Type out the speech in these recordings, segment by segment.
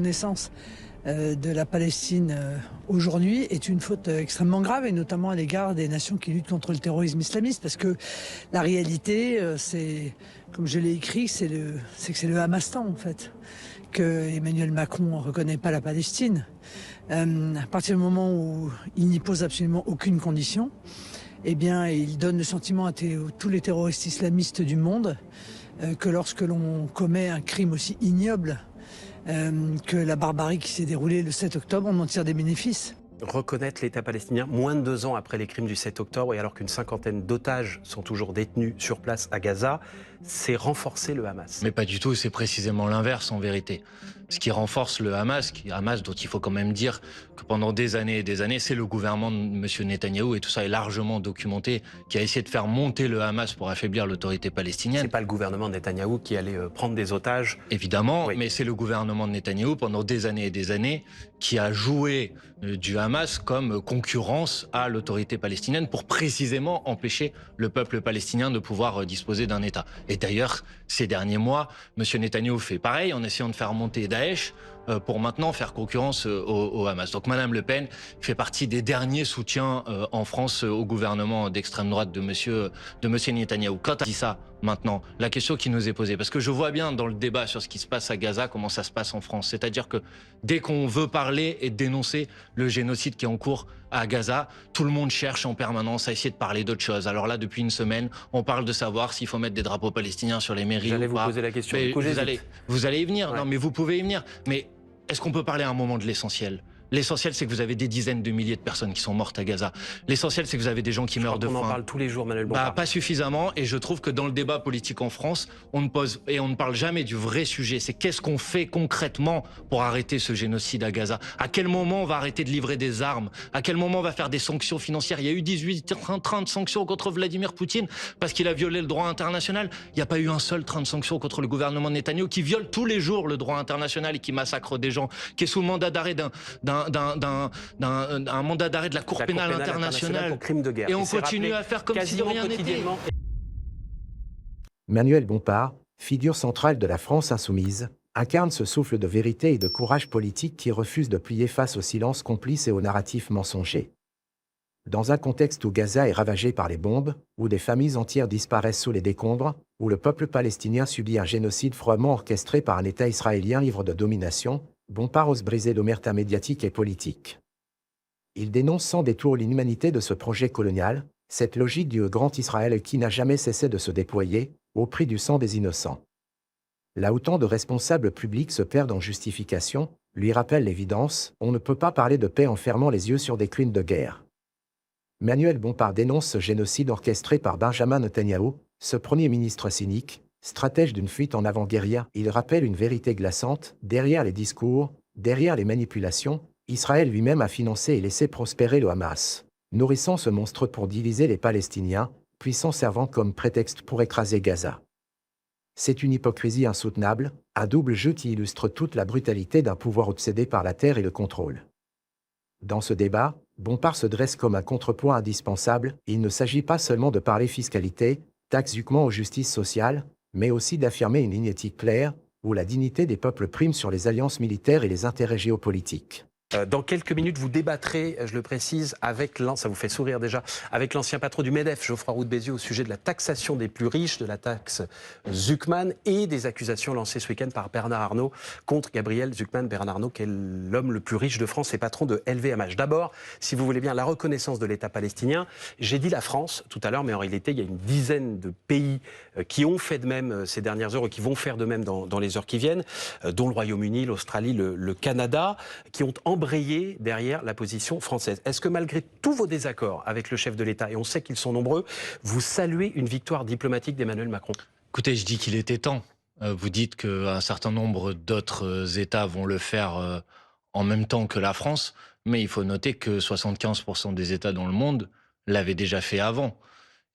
Naissance de la Palestine aujourd'hui est une faute extrêmement grave, et notamment à l'égard des nations qui luttent contre le terrorisme islamiste, parce que la réalité, c'est, comme je l'ai écrit, c'est que c'est le Hamastan en fait, que Emmanuel Macron ne reconnaît pas la Palestine. À partir du moment où il n'y pose absolument aucune condition, eh bien, il donne le sentiment à tous les terroristes islamistes du monde que lorsque l'on commet un crime aussi ignoble que la barbarie qui s'est déroulée le 7 octobre, on en tire des bénéfices. Reconnaître l'État palestinien moins de 2 ans après les crimes du 7 octobre et alors qu'une cinquantaine d'otages sont toujours détenus sur place à Gaza, c'est renforcer le Hamas. Mais pas du tout, c'est précisément l'inverse en vérité. Ce qui renforce le Hamas dont il faut quand même dire que pendant des années et des années, c'est le gouvernement de M. Netanyahou, et tout ça est largement documenté, qui a essayé de faire monter le Hamas pour affaiblir l'autorité palestinienne. C'est pas le gouvernement de Netanyahou qui allait prendre des otages. Évidemment, oui. Mais c'est le gouvernement de Netanyahou pendant des années et des années qui a joué du Hamas comme concurrence à l'autorité palestinienne pour précisément empêcher le peuple palestinien de pouvoir disposer d'un État. Et d'ailleurs, ces derniers mois, M. Netanyahou fait pareil en essayant de faire monter Daesh pour maintenant faire concurrence au Hamas. Donc Mme Le Pen fait partie des derniers soutiens en France au gouvernement d'extrême droite de monsieur Netanyahou. Quand on dit ça maintenant, la question qui nous est posée, parce que je vois bien dans le débat sur ce qui se passe à Gaza, comment ça se passe en France. C'est-à-dire que dès qu'on veut parler et dénoncer le génocide qui est en cours à Gaza, tout le monde cherche en permanence à essayer de parler d'autre chose. Alors là, depuis une semaine, on parle de savoir s'il faut mettre des drapeaux palestiniens sur les mairies ou pas. J'allais vous poser la question. Mais vous allez y venir. Ouais. Non, mais vous pouvez y venir. Mais est-ce qu'on peut parler à un moment de l'essentiel ? L'essentiel, c'est que vous avez des dizaines de milliers de personnes qui sont mortes à Gaza. L'essentiel, c'est que vous avez des gens qui meurent de faim. On en parle tous les jours, Manuel Bompard. Pas suffisamment, et je trouve que dans le débat politique en France, on ne parle jamais du vrai sujet. C'est qu'est-ce qu'on fait concrètement pour arrêter ce génocide à Gaza ? À quel moment on va arrêter de livrer des armes ? À quel moment on va faire des sanctions financières ? Il y a eu 30 sanctions contre Vladimir Poutine parce qu'il a violé le droit international. Il n'y a pas eu un seul train de sanctions contre le gouvernement de Netanyahou qui viole tous les jours le droit international et qui massacre des gens, qui est sous le mandat d'arrêt d'un mandat d'arrêt de la Cour pénale internationale pour crime de guerre. Et on continue à faire comme si de rien n'était. Manuel Bompard, figure centrale de la France insoumise, incarne ce souffle de vérité et de courage politique qui refuse de plier face au silence complice et au narratif mensonger. Dans un contexte où Gaza est ravagé par les bombes, où des familles entières disparaissent sous les décombres, où le peuple palestinien subit un génocide froidement orchestré par un État israélien ivre de domination, Bompard ose briser l'omerta médiatique et politique. Il dénonce sans détour l'inhumanité de ce projet colonial, cette logique du grand Israël qui n'a jamais cessé de se déployer, au prix du sang des innocents. Là où tant de responsables publics se perdent en justification, lui rappelle l'évidence, on ne peut pas parler de paix en fermant les yeux sur des crimes de guerre. Manuel Bompard dénonce ce génocide orchestré par Benjamin Netanyahou, ce Premier ministre cynique, stratège d'une fuite en avant guerrière. Il rappelle une vérité glaçante, derrière les discours, derrière les manipulations, Israël lui-même a financé et laissé prospérer le Hamas, nourrissant ce monstre pour diviser les Palestiniens, puis s'en servant comme prétexte pour écraser Gaza. C'est une hypocrisie insoutenable, un double jeu qui illustre toute la brutalité d'un pouvoir obsédé par la terre et le contrôle. Dans ce débat, Bompard se dresse comme un contrepoint indispensable. Il ne s'agit pas seulement de parler fiscalité, taxes ou justice sociale, mais aussi d'affirmer une ligne éthique claire, où la dignité des peuples prime sur les alliances militaires et les intérêts géopolitiques. Dans quelques minutes, vous débattrez, je le précise, ça vous fait sourire déjà, avec l'ancien patron du MEDEF, Geoffroy Roux de Bézieux, au sujet de la taxation des plus riches, de la taxe Zuckman, et des accusations lancées ce week-end par Bernard Arnault contre Gabriel Zuckman. Bernard Arnault, qui est l'homme le plus riche de France et patron de LVMH. D'abord, si vous voulez bien, la reconnaissance de l'État palestinien. J'ai dit la France tout à l'heure, mais en réalité, il y a une dizaine de pays qui ont fait de même ces dernières heures et qui vont faire de même dans les heures qui viennent, dont le Royaume-Uni, l'Australie, le Canada, qui ont embrayé derrière la position française. Est-ce que malgré tous vos désaccords avec le chef de l'État, et on sait qu'ils sont nombreux, vous saluez une victoire diplomatique d'Emmanuel Macron ? Écoutez, je dis qu'il était temps. Vous dites qu'un certain nombre d'autres États vont le faire en même temps que la France, mais il faut noter que 75% des États dans le monde l'avaient déjà fait avant.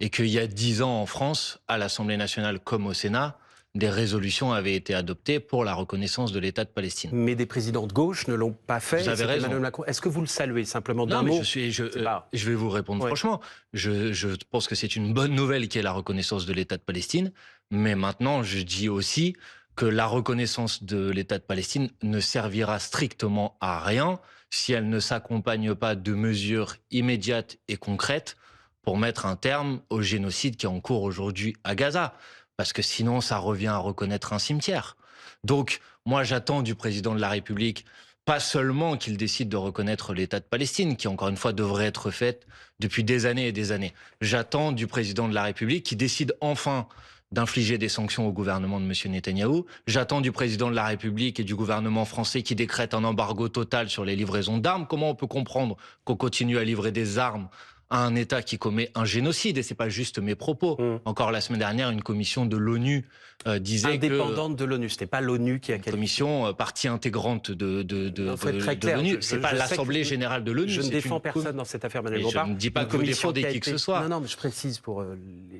Et qu'il y a 10 ans en France, à l'Assemblée nationale comme au Sénat, des résolutions avaient été adoptées pour la reconnaissance de l'État de Palestine. Mais des présidents de gauche ne l'ont pas fait. Vous avez raison. Emmanuel Macron. Est-ce que vous le saluez simplement d'un Non, mais mot ? je vais vous répondre franchement. Je pense que c'est une bonne nouvelle qu'il y ait la reconnaissance de l'État de Palestine. Mais maintenant, je dis aussi que la reconnaissance de l'État de Palestine ne servira strictement à rien si elle ne s'accompagne pas de mesures immédiates et concrètes pour mettre un terme au génocide qui est en cours aujourd'hui à Gaza. Parce que sinon, ça revient à reconnaître un cimetière. Donc, moi, j'attends du président de la République pas seulement qu'il décide de reconnaître l'État de Palestine, qui encore une fois devrait être fait depuis des années et des années. J'attends du président de la République qui décide enfin d'infliger des sanctions au gouvernement de M. Netanyahou. J'attends du président de la République et du gouvernement français qui décrète un embargo total sur les livraisons d'armes. Comment on peut comprendre qu'on continue à livrer des armes à un État qui commet un génocide? Et c'est pas juste mes propos. Encore la semaine dernière, une commission de l'ONU disait indépendante de l'ONU, c'était pas l'ONU qui a une commission partie intégrante de l'ONU. C'est pas l'Assemblée générale de l'ONU. Je ne défends personne dans cette affaire, Manuel Bompard. Je ne dis pas que vous défendez qui que ce soit. Non, mais je précise pour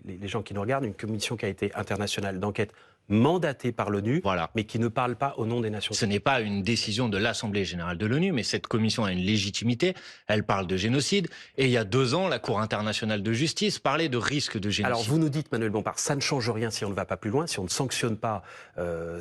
les gens qui nous regardent, une commission qui a été internationale d'enquête mandatée par l'ONU, voilà, mais qui ne parle pas au nom des Nations Unies. Ce n'est pas une décision de l'Assemblée générale de l'ONU, mais cette commission a une légitimité. Elle parle de génocide. Et il y a 2 ans, la Cour internationale de justice parlait de risque de génocide. Alors vous nous dites, Manuel Bompard, ça ne change rien si on ne va pas plus loin, si on ne sanctionne pas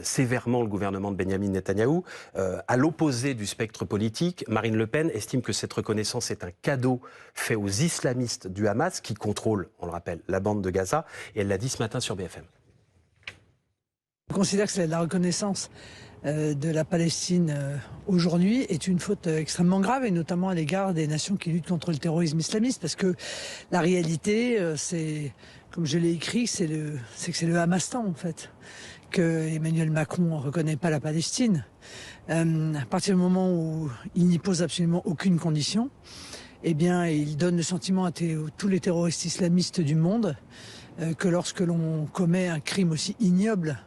sévèrement le gouvernement de Benyamin Netanyahou. À l'opposé du spectre politique, Marine Le Pen estime que cette reconnaissance est un cadeau fait aux islamistes du Hamas qui contrôlent, on le rappelle, la bande de Gaza. Et elle l'a dit ce matin sur BFM. Je considère que la reconnaissance de la Palestine aujourd'hui est une faute extrêmement grave, et notamment à l'égard des nations qui luttent contre le terrorisme islamiste, parce que la réalité, c'est, comme je l'ai écrit, c'est que c'est le Hamastan, en fait, que Emmanuel Macron ne reconnaît pas la Palestine. À partir du moment où il n'y pose absolument aucune condition, eh bien, il donne le sentiment à tous les terroristes islamistes du monde que lorsque l'on commet un crime aussi ignoble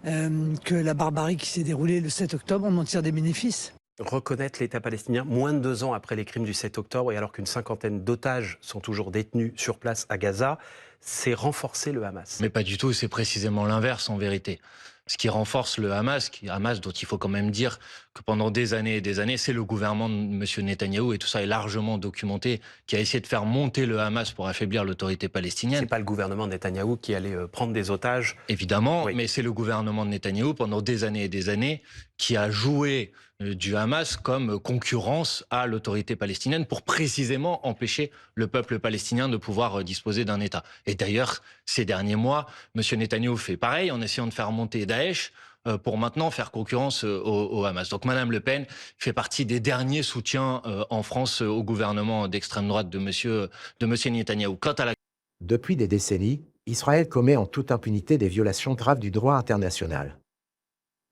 que la barbarie qui s'est déroulée le 7 octobre, on en tire des bénéfices. Reconnaître l'État palestinien moins de 2 ans après les crimes du 7 octobre et alors qu'une 50aine d'otages sont toujours détenus sur place à Gaza, c'est renforcer le Hamas. Mais pas du tout, c'est précisément l'inverse en vérité. Ce qui renforce le Hamas dont il faut quand même dire que pendant des années et des années, c'est le gouvernement de M. Netanyahou, et tout ça est largement documenté, qui a essayé de faire monter le Hamas pour affaiblir l'autorité palestinienne. C'est pas le gouvernement de Netanyahou qui allait prendre des otages. Évidemment, oui, mais c'est le gouvernement de Netanyahou pendant des années et des années qui a joué du Hamas comme concurrence à l'autorité palestinienne pour précisément empêcher le peuple palestinien de pouvoir disposer d'un État. Et d'ailleurs, ces derniers mois, M. Netanyahou fait pareil en essayant de faire monter Daesh pour maintenant faire concurrence au Hamas. Donc Mme Le Pen fait partie des derniers soutiens en France au gouvernement d'extrême droite de M. Netanyahou. Quant à la... Depuis des décennies, Israël commet en toute impunité des violations graves du droit international.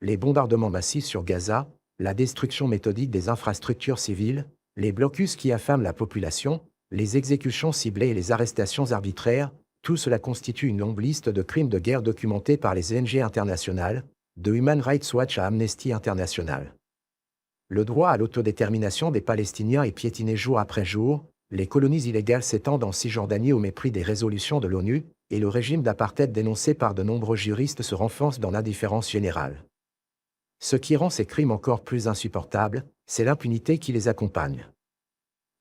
Les bombardements massifs sur Gaza, la destruction méthodique des infrastructures civiles, les blocus qui affament la population, les exécutions ciblées et les arrestations arbitraires, tout cela constitue une longue liste de crimes de guerre documentés par les ONG internationales, de Human Rights Watch à Amnesty International. Le droit à l'autodétermination des Palestiniens est piétiné jour après jour, les colonies illégales s'étendent en Cisjordanie au mépris des résolutions de l'ONU, et le régime d'apartheid dénoncé par de nombreux juristes se renforce dans l'indifférence générale. Ce qui rend ces crimes encore plus insupportables, c'est l'impunité qui les accompagne.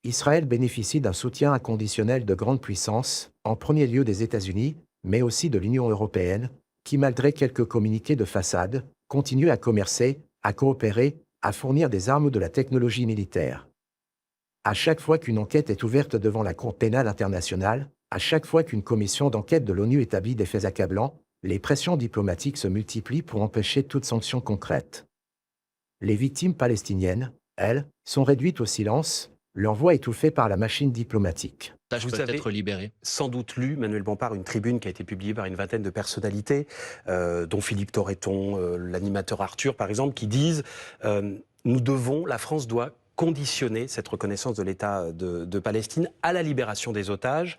Israël bénéficie d'un soutien inconditionnel de grandes puissances, en premier lieu des États-Unis, mais aussi de l'Union européenne, qui, malgré quelques communiqués de façade, continue à commercer, à coopérer, à fournir des armes ou de la technologie militaire. À chaque fois qu'une enquête est ouverte devant la Cour pénale internationale, à chaque fois qu'une commission d'enquête de l'ONU établit des faits accablants, les pressions diplomatiques se multiplient pour empêcher toute sanction concrète. Les victimes palestiniennes, elles, sont réduites au silence, leur voix étouffée par la machine diplomatique. Vous avez être libéré. Sans doute lu, Manuel Bompard, une tribune qui a été publiée par une vingtaine de personnalités, dont Philippe Torreton, l'animateur Arthur par exemple, qui disent la France doit conditionner cette reconnaissance de l'État de Palestine à la libération des otages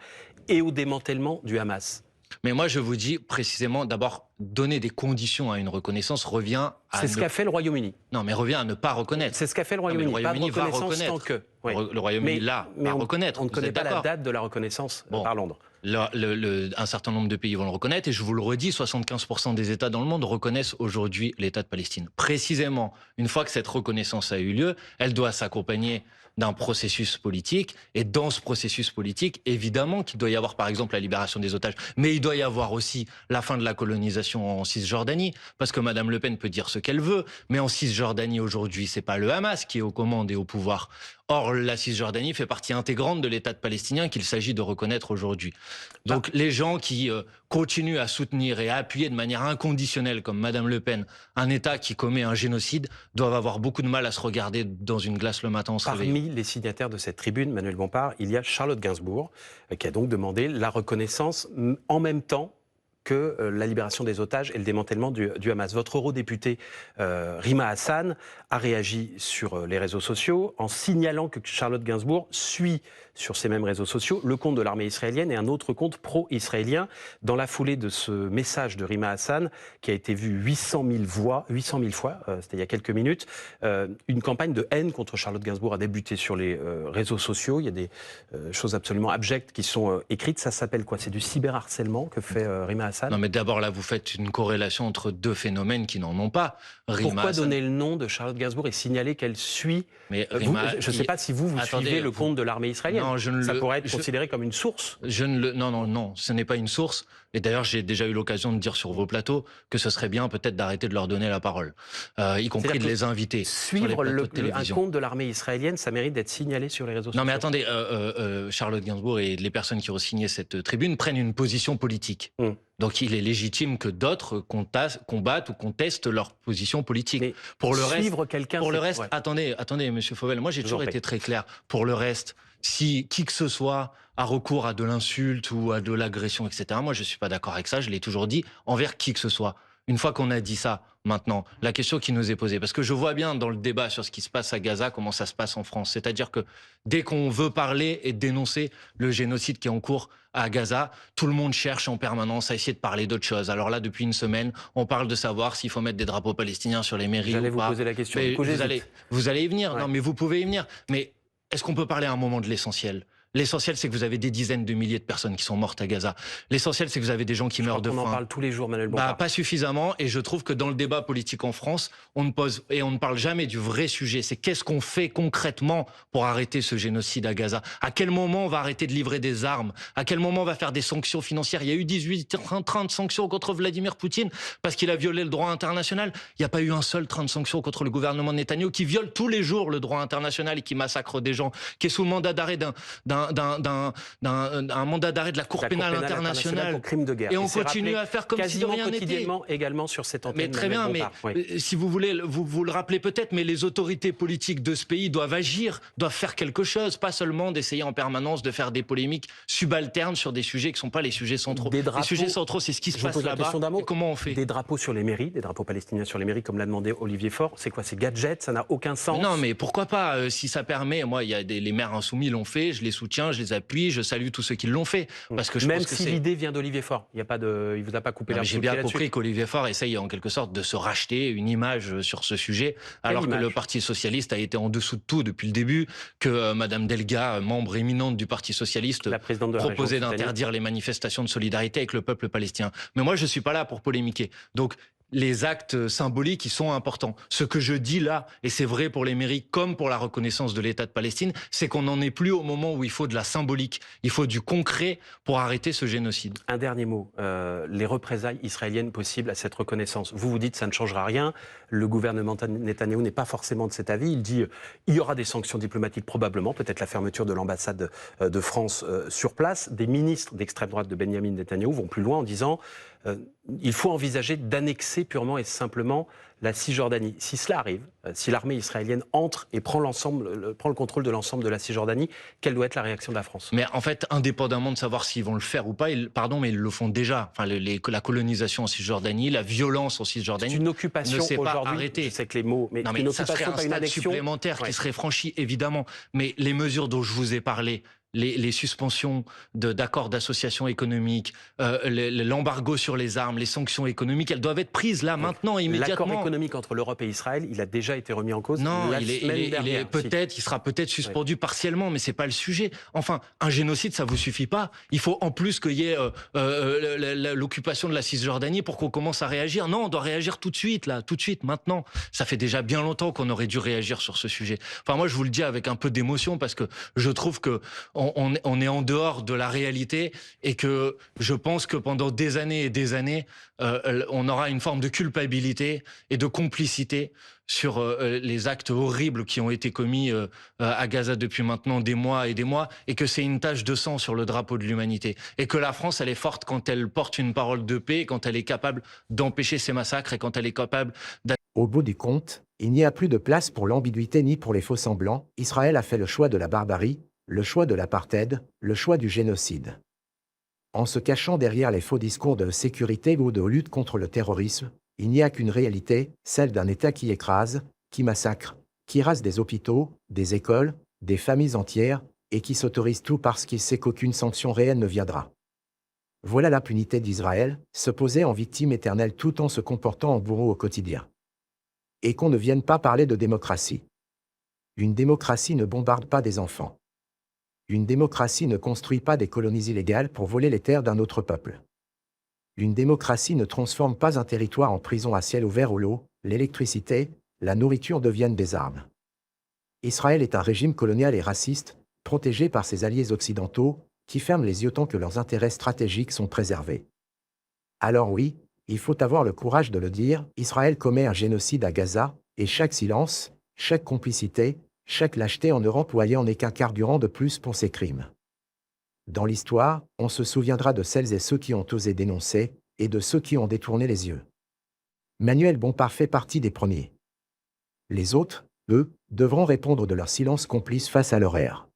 et au démantèlement du Hamas. Mais moi, je vous dis précisément, d'abord, donner des conditions à une reconnaissance revient à... C'est ce qu'a fait le Royaume-Uni. Non, mais revient à ne pas reconnaître. C'est ce qu'a fait le Royaume-Uni. Le Royaume-Uni va reconnaître. Tant que... Oui. Le Royaume-Uni, là, va reconnaître. On ne connaît pas la date de la reconnaissance par Londres. Un certain nombre de pays vont le reconnaître, et je vous le redis, 75% des États dans le monde reconnaissent aujourd'hui l'État de Palestine. Précisément, une fois que cette reconnaissance a eu lieu, elle doit s'accompagner d'un processus politique. Et dans ce processus politique, évidemment qu'il doit y avoir, par exemple, la libération des otages. Mais il doit y avoir aussi la fin de la colonisation en Cisjordanie. Parce que Mme Le Pen peut dire ce qu'elle veut. Mais en Cisjordanie, aujourd'hui, c'est pas le Hamas qui est aux commandes et au pouvoir. Or, la Cisjordanie fait partie intégrante de l'État palestinien qu'il s'agit de reconnaître aujourd'hui. Donc, les gens qui continuent à soutenir et à appuyer de manière inconditionnelle, comme Mme Le Pen, un État qui commet un génocide, doivent avoir beaucoup de mal à se regarder dans une glace le matin en se réveillant. Parmi les signataires de cette tribune, Manuel Bompard, il y a Charlotte Gainsbourg, qui a donc demandé la reconnaissance en même temps que la libération des otages et le démantèlement du Hamas. Votre eurodéputé Rima Hassan a réagi sur les réseaux sociaux en signalant que Charlotte Gainsbourg suit sur ces mêmes réseaux sociaux le compte de l'armée israélienne et un autre compte pro-israélien. Dans la foulée de ce message de Rima Hassan, qui a été vu 800 000 fois, c'était il y a quelques minutes, une campagne de haine contre Charlotte Gainsbourg a débuté sur les réseaux sociaux. Il y a des choses absolument abjectes qui sont écrites. Ça s'appelle quoi? C'est du cyberharcèlement que fait Rima Hassan? Non, mais d'abord, là, vous faites une corrélation entre deux phénomènes qui n'en ont pas. Pourquoi donner le nom de Charlotte Gainsbourg et signaler qu'elle suit je ne sais pas si vous suivez le compte de l'armée israélienne. Non, ça pourrait être considéré comme une source. Non, ce n'est pas une source. Et d'ailleurs, j'ai déjà eu l'occasion de dire sur vos plateaux que ce serait bien peut-être d'arrêter de leur donner la parole, y compris de les inviter. Suivre un compte de l'armée israélienne, ça mérite d'être signalé sur les réseaux sociaux. Non mais attendez, Charlotte Gainsbourg et les personnes qui ont signé cette tribune prennent une position politique. Donc il est légitime que d'autres combattent ou contestent leur position politique. Mais pour le reste, attendez, Monsieur Fauvel, moi j'ai toujours été très clair. Pour le reste, si qui que ce soit a recours à de l'insulte ou à de l'agression, etc., moi je suis pas d'accord avec ça, je l'ai toujours dit, envers qui que ce soit. Une fois qu'on a dit ça, maintenant, la question qui nous est posée, parce que je vois bien dans le débat sur ce qui se passe à Gaza, comment ça se passe en France. C'est-à-dire que dès qu'on veut parler et dénoncer le génocide qui est en cours à Gaza, tout le monde cherche en permanence à essayer de parler d'autre chose. Alors là, depuis une semaine, on parle de savoir s'il faut mettre des drapeaux palestiniens sur les mairies ou pas. J'allais vous poser la question. Vous allez y venir, ouais. Non, mais vous pouvez y venir. Mais est-ce qu'on peut parler à un moment de l'essentiel ? L'essentiel, c'est que vous avez des dizaines de milliers de personnes qui sont mortes à Gaza. L'essentiel, c'est que vous avez des gens qui meurent de faim. On en parle tous les jours, Manuel Bompard. Pas suffisamment, et je trouve que dans le débat politique en France, on ne parle jamais du vrai sujet. C'est qu'est-ce qu'on fait concrètement pour arrêter ce génocide à Gaza? À quel moment on va arrêter de livrer des armes? À quel moment on va faire des sanctions financières? Il y a eu 30 sanctions contre Vladimir Poutine parce qu'il a violé le droit international. Il n'y a pas eu un seul train de sanctions contre le gouvernement de Netanyahou qui viole tous les jours le droit international et qui massacre des gens, qui est sous le mandat d'arrêt d'un mandat d'arrêt de la Cour pénale internationale pour crime de guerre. Et on continue à faire comme si de rien n'était. Quasiment également sur cette antenne. Mais très bien, mais si vous voulez, vous le rappelez peut-être, mais les autorités politiques de ce pays doivent agir, doivent faire quelque chose, pas seulement d'essayer en permanence de faire des polémiques subalternes sur des sujets qui ne sont pas les sujets centraux. Les sujets centraux, c'est ce qui se passe là-bas. Et comment on fait? Des drapeaux sur les mairies, des drapeaux palestiniens sur les mairies, comme l'a demandé Olivier Faure. C'est quoi? C'est gadget? Ça n'a aucun sens. Non, mais pourquoi pas? Si ça permet, moi, il y a les maires insoumis l'ont fait, je les soutiens, je les appuie, je salue tous ceux qui l'ont fait. Parce que je Même pense que si l'idée vient d'Olivier Faure, il vous a pas coupé l'herbe. J'ai bien compris qu'Olivier Faure essaye en quelque sorte de se racheter une image sur ce sujet, alors que le Parti socialiste a été en dessous de tout depuis le début, que Madame Delga, membre éminente du Parti socialiste, proposait d'interdire les manifestations de solidarité avec le peuple palestinien. Mais moi, je suis pas là pour polémiquer. Donc, les actes symboliques, ils sont importants. Ce que je dis là, et c'est vrai pour les mairies comme pour la reconnaissance de l'État de Palestine, c'est qu'on n'en est plus au moment où il faut de la symbolique. Il faut du concret pour arrêter ce génocide. Un dernier mot. Les représailles israéliennes possibles à cette reconnaissance. Vous dites ça ne changera rien. Le gouvernement Netanyahou n'est pas forcément de cet avis. Il dit il y aura des sanctions diplomatiques probablement, peut-être la fermeture de l'ambassade de France sur place. Des ministres d'extrême droite de Benyamin Netanyahou vont plus loin en disant il faut envisager d'annexer purement et simplement la Cisjordanie. Si cela arrive, si l'armée israélienne entre et prend le contrôle de l'ensemble de la Cisjordanie, quelle doit être la réaction de la France? Mais en fait, indépendamment de savoir s'ils vont le faire ou pas, mais ils le font déjà. Enfin, la colonisation en Cisjordanie, la violence en Cisjordanie, c'est une occupation ne s'est pas aujourd'hui. arrêtée. Je sais que les mots, mais ça serait un stade supplémentaire qui serait franchi, évidemment. Mais les mesures dont je vous ai parlé, les suspensions d'accords d'association économique, l'embargo sur les armes, les sanctions économiques, elles doivent être prises là, maintenant, immédiatement. L'accord économique entre l'Europe et Israël, il a déjà été remis en cause Non, la semaine dernière. il sera peut-être suspendu partiellement, mais c'est pas le sujet. Enfin, un génocide, ça vous suffit pas. Il faut en plus qu'il y ait l'occupation de la Cisjordanie pour qu'on commence à réagir. Non, on doit réagir tout de suite, là, tout de suite, maintenant. Ça fait déjà bien longtemps qu'on aurait dû réagir sur ce sujet. Enfin, moi, je vous le dis avec un peu d'émotion parce que je trouve que on est en dehors de la réalité et que je pense que pendant des années et des années, on aura une forme de culpabilité et de complicité sur les actes horribles qui ont été commis à Gaza depuis maintenant des mois, et que c'est une tache de sang sur le drapeau de l'humanité. Et que la France, elle est forte quand elle porte une parole de paix, quand elle est capable d'empêcher ces massacres et quand elle est capable Au bout du compte, il n'y a plus de place pour l'ambiguïté ni pour les faux-semblants. Israël a fait le choix de la barbarie, le choix de l'apartheid, le choix du génocide. En se cachant derrière les faux discours de sécurité ou de lutte contre le terrorisme, il n'y a qu'une réalité, celle d'un État qui écrase, qui massacre, qui rase des hôpitaux, des écoles, des familles entières, et qui s'autorise tout parce qu'il sait qu'aucune sanction réelle ne viendra. Voilà l'impunité d'Israël, se poser en victime éternelle tout en se comportant en bourreau au quotidien. Et qu'on ne vienne pas parler de démocratie. Une démocratie ne bombarde pas des enfants. Une démocratie ne construit pas des colonies illégales pour voler les terres d'un autre peuple. Une démocratie ne transforme pas un territoire en prison à ciel ouvert où l'eau, l'électricité, la nourriture deviennent des armes. Israël est un régime colonial et raciste, protégé par ses alliés occidentaux, qui ferment les yeux tant que leurs intérêts stratégiques sont préservés. Alors oui, il faut avoir le courage de le dire, Israël commet un génocide à Gaza, et chaque silence, chaque complicité, chaque lâcheté en Europe ou ailleurs n'est qu'un carburant de plus pour ces crimes. Dans l'histoire, on se souviendra de celles et ceux qui ont osé dénoncer, et de ceux qui ont détourné les yeux. Manuel Bompard fait partie des premiers. Les autres, eux, devront répondre de leur silence complice face à l'horreur.